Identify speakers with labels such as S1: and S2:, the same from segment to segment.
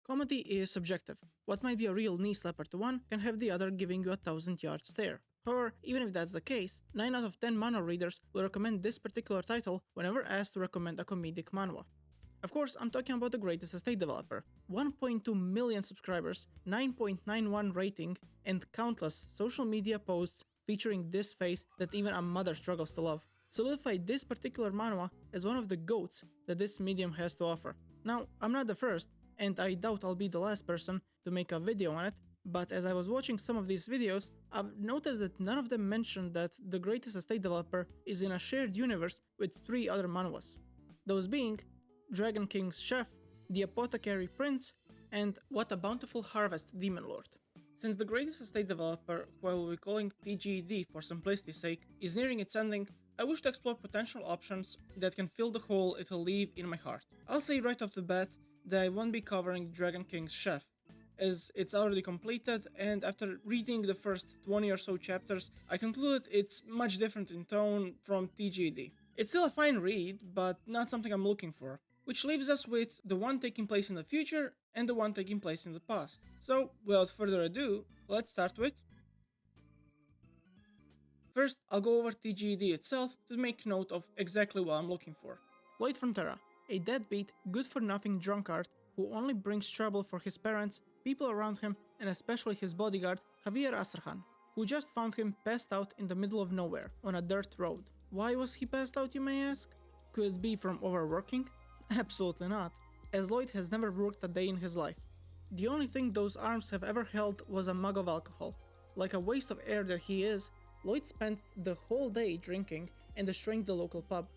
S1: Comedy is subjective. What might be a real knee slapper to one can have the other giving you a 1,000-yard stare. However, even if that's the case, 9 out of 10 manhwa readers will recommend this particular title whenever asked to recommend a comedic manhwa. Of course, I'm talking about the greatest estate developer. 1.2 million subscribers, 9.91 rating, and countless social media posts featuring this face that even a mother struggles to love solidified this particular manhwa as one of the GOATs that this medium has to offer. Now, I'm not the first, and I doubt I'll be the last person to make a video on it, but as I was watching some of these videos, I've noticed that none of them mentioned that the greatest estate developer is in a shared universe with 3 other manhwas. Those being Dragon King's Chef, the Apothecary Prince, and What a Bountiful Harvest Demon Lord. Since the greatest estate developer, who I will be calling TGED for simplicity's sake, is nearing its ending, I wish to explore potential options that can fill the hole it'll leave in my heart. I'll say right off the bat that I won't be covering Dragon King's Chef, as it's already completed, and after reading the first 20 or so chapters, I concluded it's much different in tone from TGED. It's still a fine read, but not something I'm looking for. Which leaves us with the one taking place in the future and the one taking place in the past. So, without further ado, let's start with... First, I'll go over TGED itself to make note of exactly what I'm looking for. Lloyd Frontera, a deadbeat, good-for-nothing drunkard who only brings trouble for his parents, people around him, and especially his bodyguard, Javier Aserhan, who just found him passed out in the middle of nowhere on a dirt road. Why was he passed out, you may ask? Could it be from overworking? Absolutely not, as Lloyd has never worked a day in his life. The only thing those arms have ever held was a mug of alcohol. Like a waste of air that he is, Lloyd spent the whole day drinking and destroying the local pub.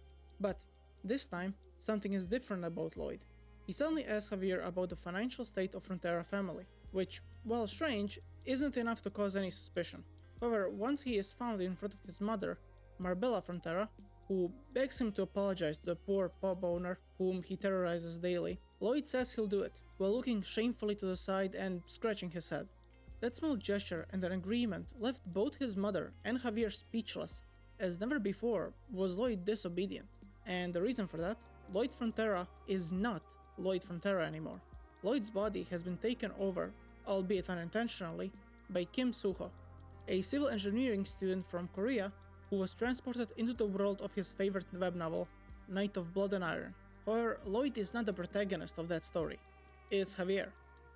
S1: But this time, something is different about Lloyd. He suddenly asks Javier about the financial state of Frontera family, which, while strange, isn't enough to cause any suspicion. However, once he is found in front of his mother, Marbella Frontera, who begs him to apologize to the poor pub owner whom he terrorizes daily, Lloyd says he'll do it, while looking shamefully to the side and scratching his head. That small gesture and an agreement left both his mother and Javier speechless, as never before was Lloyd disobedient. And the reason for that? Lloyd Frontera is not Lloyd Frontera anymore. Lloyd's body has been taken over, albeit unintentionally, by Kim Suho, a civil engineering student from Korea who was transported into the world of his favorite web novel, Night of Blood and Iron. However, Lloyd is not the protagonist of that story. It's Javier.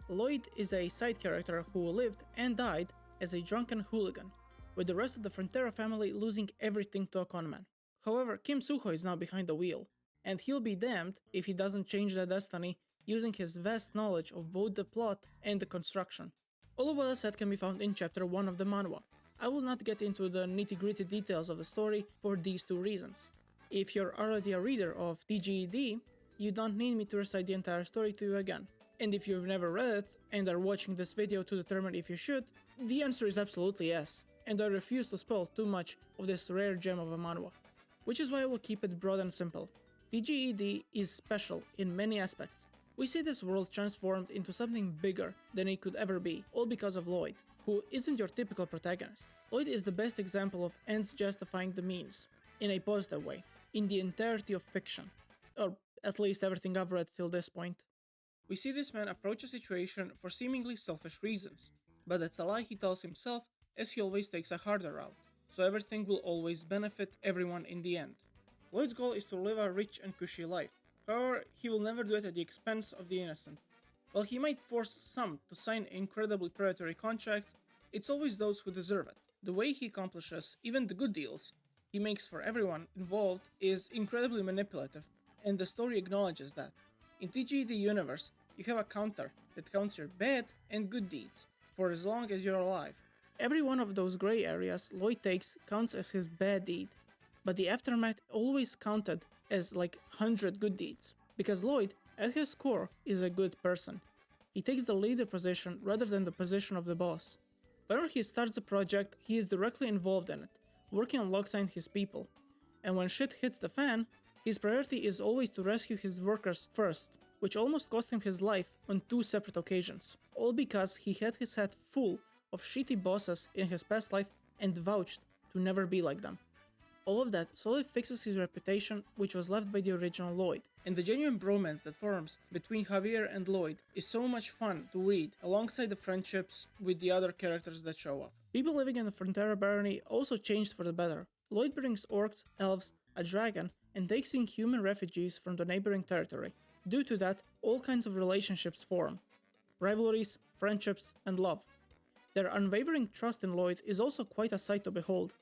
S1: Lloyd is a side character who lived and died as a drunken hooligan, with the rest of the Frontera family losing everything to a conman. However, Kim Suho is now behind the wheel, and he'll be damned if he doesn't change that destiny using his vast knowledge of both the plot and the construction. All of what I said can be found in chapter 1 of the manhwa. I will not get into the nitty-gritty details of the story for these 2 reasons. If you're already a reader of TGED, you don't need me to recite the entire story to you again. And if you've never read it and are watching this video to determine if you should, the answer is absolutely yes, and I refuse to spoil too much of this rare gem of a manhwa. Which is why I will keep it broad and simple. TGED is special in many aspects. We see this world transformed into something bigger than it could ever be, all because of Lloyd, who isn't your typical protagonist. Lloyd is the best example of ends justifying the means, in a positive way, in the entirety of fiction, or at least everything I've read till this point. We see this man approach a situation for seemingly selfish reasons, but that's a lie he tells himself, as he always takes a harder route, so everything will always benefit everyone in the end. Lloyd's goal is to live a rich and cushy life. However, he will never do it at the expense of the innocent. While he might force some to sign incredibly predatory contracts, it's always those who deserve it. The way he accomplishes even the good deals he makes for everyone involved is incredibly manipulative, and the story acknowledges that. In TGED universe, you have a counter that counts your bad and good deeds, for as long as you're alive. Every one of those grey areas Lloyd takes counts as his bad deed, but the aftermath always counted as like 100 good deeds, because Lloyd, at his core, is a good person. He takes the leader position rather than the position of the boss. Whenever he starts a project, he is directly involved in it, working alongside his people. And when shit hits the fan, his priority is always to rescue his workers first, which almost cost him his life on 2 separate occasions, all because he had his head full of shitty bosses in his past life and vouched to never be like them. All of that slowly fixes his reputation, which was left by the original Lloyd. And the genuine bromance that forms between Javier and Lloyd is so much fun to read, alongside the friendships with the other characters that show up. People living in the Frontera Barony also changed for the better. Lloyd brings orcs, elves, a dragon, and takes in human refugees from the neighboring territory. Due to that, all kinds of relationships form. Rivalries, friendships, and love. Their unwavering trust in Lloyd is also quite a sight to behold.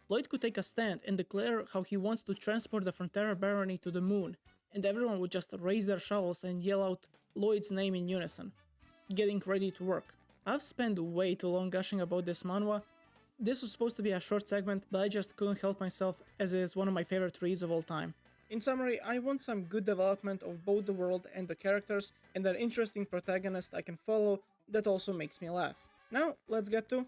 S1: Lloyd could take a stand and declare how he wants to transport the Frontera Barony to the moon, and everyone would just raise their shovels and yell out Lloyd's name in unison, getting ready to work. I've spent way too long gushing about this manhwa. This was supposed to be a short segment, but I just couldn't help myself, as it is one of my favorite reads of all time. In summary, I want some good development of both the world and the characters, and an interesting protagonist I can follow that also makes me laugh. Now, let's get to...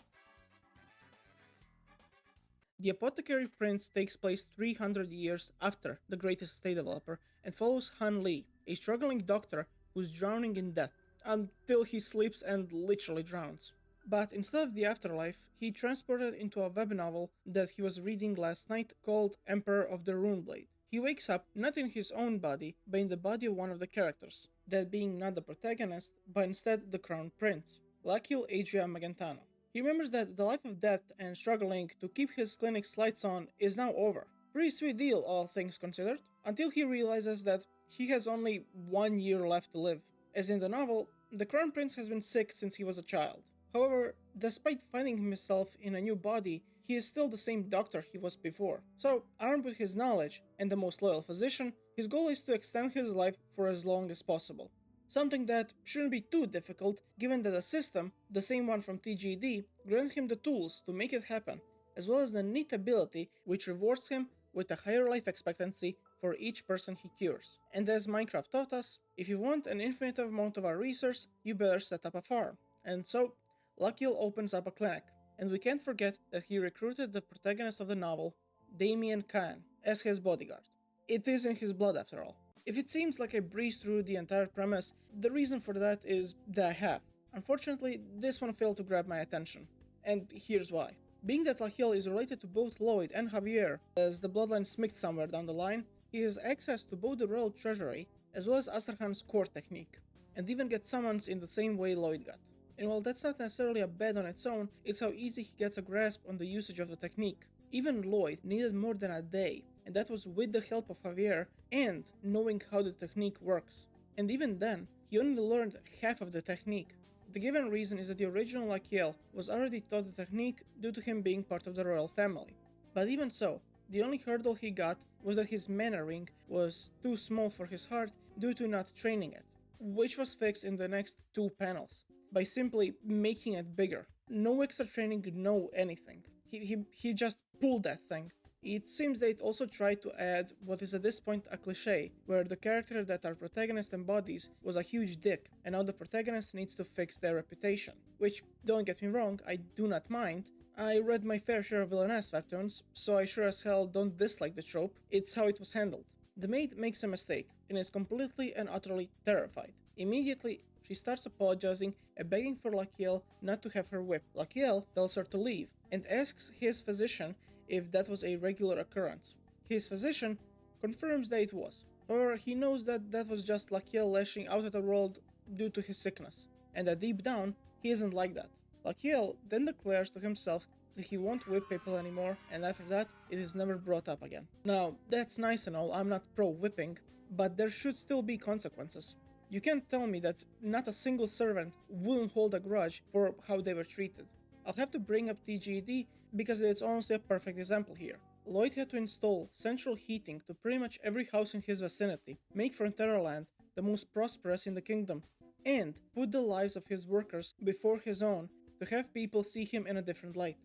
S1: The Apothecary Prince takes place 300 years after the Greatest Estate Developer and follows Han Li, a struggling doctor who's drowning in debt, until he sleeps and literally drowns. But instead of the afterlife, he transported into a web novel that he was reading last night called Emperor of the Runeblade. He wakes up not in his own body, but in the body of one of the characters, that being not the protagonist, but instead the Crown Prince, Lakil Adria Magentano. He remembers that the life of debt and struggling to keep his clinic's lights on is now over. Pretty sweet deal, all things considered, until he realizes that he has only 1 year left to live. As in the novel, the Crown Prince has been sick since he was a child. However, despite finding himself in a new body, he is still the same doctor he was before. So, armed with his knowledge and the most loyal physician, his goal is to extend his life for as long as possible. Something that shouldn't be too difficult, given that the system, the same one from TGD, grants him the tools to make it happen, as well as the neat ability which rewards him with a higher life expectancy for each person he cures. And as Minecraft taught us, if you want an infinite amount of a resource, you better set up a farm. And so, Lakil opens up a clinic, and we can't forget that he recruited the protagonist of the novel, Damien Khan, as his bodyguard. It is in his blood after all. If it seems like I breezed through the entire premise, the reason for that is that I have. Unfortunately, this one failed to grab my attention. And here's why. Being that Lakil is related to both Lloyd and Javier, as the bloodlines mixed somewhere down the line, he has access to both the royal treasury as well as Astrahan's core technique, and even gets summons in the same way Lloyd got. And while that's not necessarily a bad on its own, it's how easy he gets a grasp on the usage of the technique. Even Lloyd needed more than a day, and that was with the help of Javier and knowing how the technique works. And even then, he only learned half of the technique. The given reason is that the original Lakil was already taught the technique due to him being part of the royal family. But even so, the only hurdle he got was that his mana ring was too small for his heart due to not training it, which was fixed in the next 2 panels, by simply making it bigger. No extra training, no anything. He just pulled that thing. It seems they also tried to add what is at this point a cliche, where the character that our protagonist embodies was a huge dick, and now the protagonist needs to fix their reputation. Which, don't get me wrong, I do not mind. I read my fair share of villainess webtoons, so I sure as hell don't dislike the trope, it's how it was handled. The maid makes a mistake, and is completely and utterly terrified. Immediately, she starts apologizing and begging for Lakil not to have her whipped. Lakil tells her to leave, and asks his physician if that was a regular occurrence. His physician confirms that it was. However, he knows that that was just Lakil lashing out at the world due to his sickness, and that deep down, he isn't like that. Lakil then declares to himself that he won't whip people anymore, and after that, it is never brought up again. Now, that's nice and all, I'm not pro-whipping, but there should still be consequences. You can't tell me that not a single servant wouldn't hold a grudge for how they were treated. I'll have to bring up TGD because it's honestly a perfect example here. Lloyd had to install central heating to pretty much every house in his vicinity, make Frontera Land the most prosperous in the kingdom, and put the lives of his workers before his own to have people see him in a different light.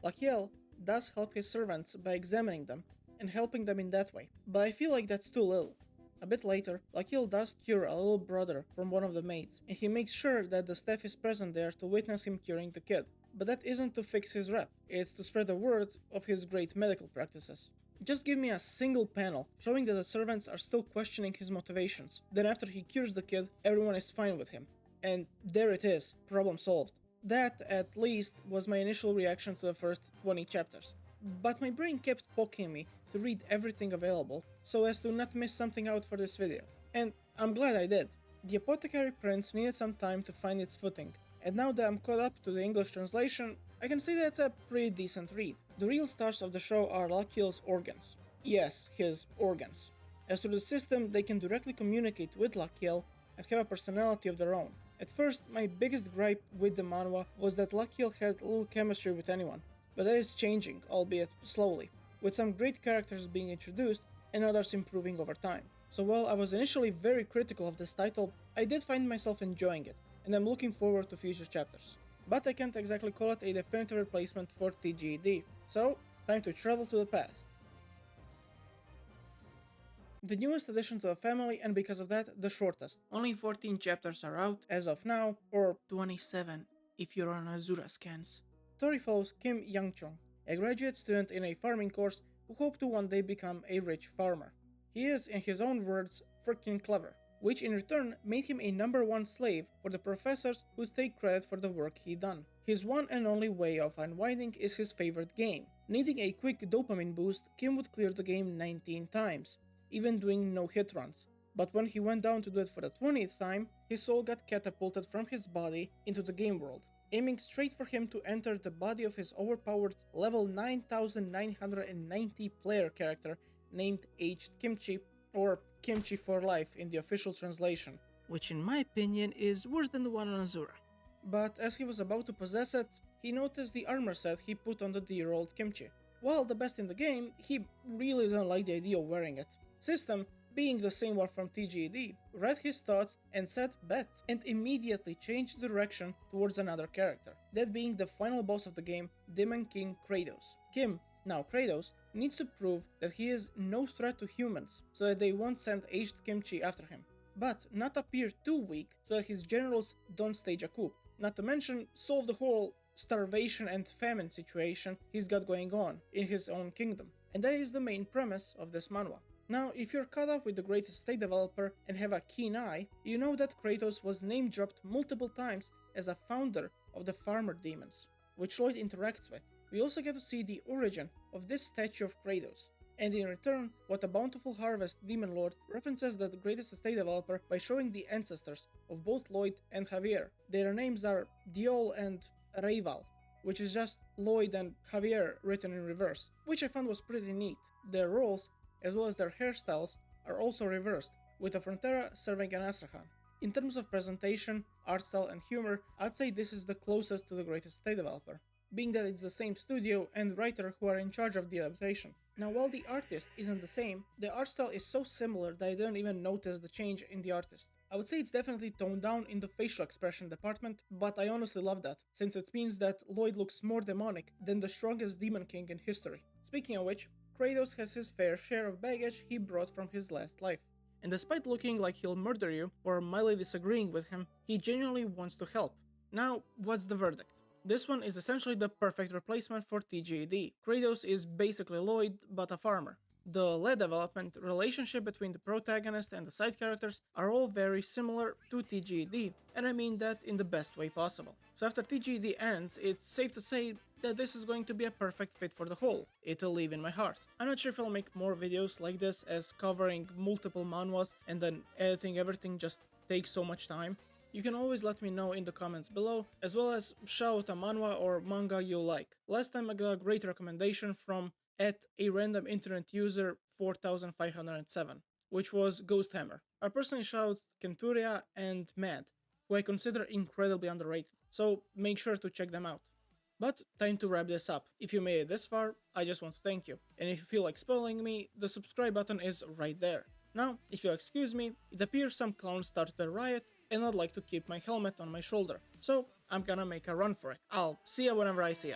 S1: Lakil does help his servants by examining them and helping them in that way, but I feel like that's too little. A bit later, Lakil does cure a little brother from one of the maids, and he makes sure that the staff is present there to witness him curing the kid. But that isn't to fix his rep, it's to spread the word of his great medical practices. Just give me a single panel showing that the servants are still questioning his motivations. Then after he cures the kid, everyone is fine with him. And there it is, problem solved. That, at least, was my initial reaction to the first 20 chapters. but my brain kept poking me to read everything available so as to not miss something out for this video. And I'm glad I did. The Apothecary Prince needed some time to find its footing, and now that I'm caught up to the English translation, I can say that it's a pretty decent read. The real stars of the show are Lakil's organs. Yes, his organs. As to the system, they can directly communicate with Lakil and have a personality of their own. At first, my biggest gripe with the manhwa was that Lakil had little chemistry with anyone, but that is changing, albeit slowly, with some great characters being introduced and others improving over time. So while I was initially very critical of this title, I did find myself enjoying it, and I'm looking forward to future chapters. But I can't exactly call it a definitive replacement for TGED, so time to travel to the past. The newest addition to the family, and because of that, the shortest. Only 14 chapters are out as of now, or 27 if you're on Azura scans. Story follows Kim Youngchong, a graduate student in a farming course who hoped to one day become a rich farmer. He is, in his own words, freaking clever, which in return made him a #1 slave for the professors who take credit for the work he done. His one and only way of unwinding is his favorite game. Needing a quick dopamine boost, Kim would clear the game 19 times, even doing no-hit runs. But when he went down to do it for the 20th time, his soul got catapulted from his body into the game world, aiming straight for him to enter the body of his overpowered level 9990 player character named Aged Kimchi, or Kimchi for Life in the official translation, which in my opinion is worse than the one on Azura. But as he was about to possess it, he noticed the armor set he put on the dear old Kimchi. While the best in the game, he really didn't like the idea of wearing it. System, being the same one from TGED, read his thoughts and said bet, and immediately changed direction towards another character, that being the final boss of the game, Demon King Kratos. Kim, now Kratos, needs to prove that he is no threat to humans, so that they won't send aged Kimchi after him, but not appear too weak so that his generals don't stage a coup, not to mention solve the whole starvation and famine situation he's got going on in his own kingdom. And that is the main premise of this manhwa. Now, if you're caught up with the greatest state developer and have a keen eye, you know that Kratos was name dropped multiple times as a founder of the farmer demons, which Lloyd interacts with. We also get to see the origin of this statue of Kratos, and in return, what a Bountiful Harvest demon lord references the greatest estate developer by showing the ancestors of both Lloyd and Javier. Their names are Diol and Rayval, which is just Lloyd and Javier written in reverse, which I found was pretty neat. Their roles, as well as their hairstyles, are also reversed, with a Frontera serving an Astrakhan. In terms of presentation, art style and humor, I'd say this is the closest to the greatest estate developer, being that it's the same studio and writer who are in charge of the adaptation. Now, while the artist isn't the same, the art style is so similar that I didn't even notice the change in the artist. I would say it's definitely toned down in the facial expression department, but I honestly love that, since it means that Lloyd looks more demonic than the strongest demon king in history. Speaking of which, Kratos has his fair share of baggage he brought from his last life. And despite looking like he'll murder you, or mildly disagreeing with him, he genuinely wants to help. Now, what's the verdict? This one is essentially the perfect replacement for TGED. Kratos is basically Lloyd, but a farmer. The lead development, relationship between the protagonist and the side characters are all very similar to TGED, and I mean that in the best way possible. So after TGED ends, it's safe to say that this is going to be a perfect fit for the whole. It'll live in my heart. I'm not sure if I'll make more videos like this, as covering multiple manhwas and then editing everything just takes so much time. You can always let me know in the comments below, as well as shout a manhwa or manga you like. Last time I got a great recommendation from a random internet user 4507, which was Ghost Hammer. I personally shout Kenturia and Mad, who I consider incredibly underrated, so make sure to check them out. But time to wrap this up. If you made it this far, I just want to thank you. And if you feel like spoiling me, the subscribe button is right there. Now, if you'll excuse me, it appears some clowns started a riot, and I'd like to keep my helmet on my shoulder, so I'm gonna make a run for it. I'll see ya whenever I see ya.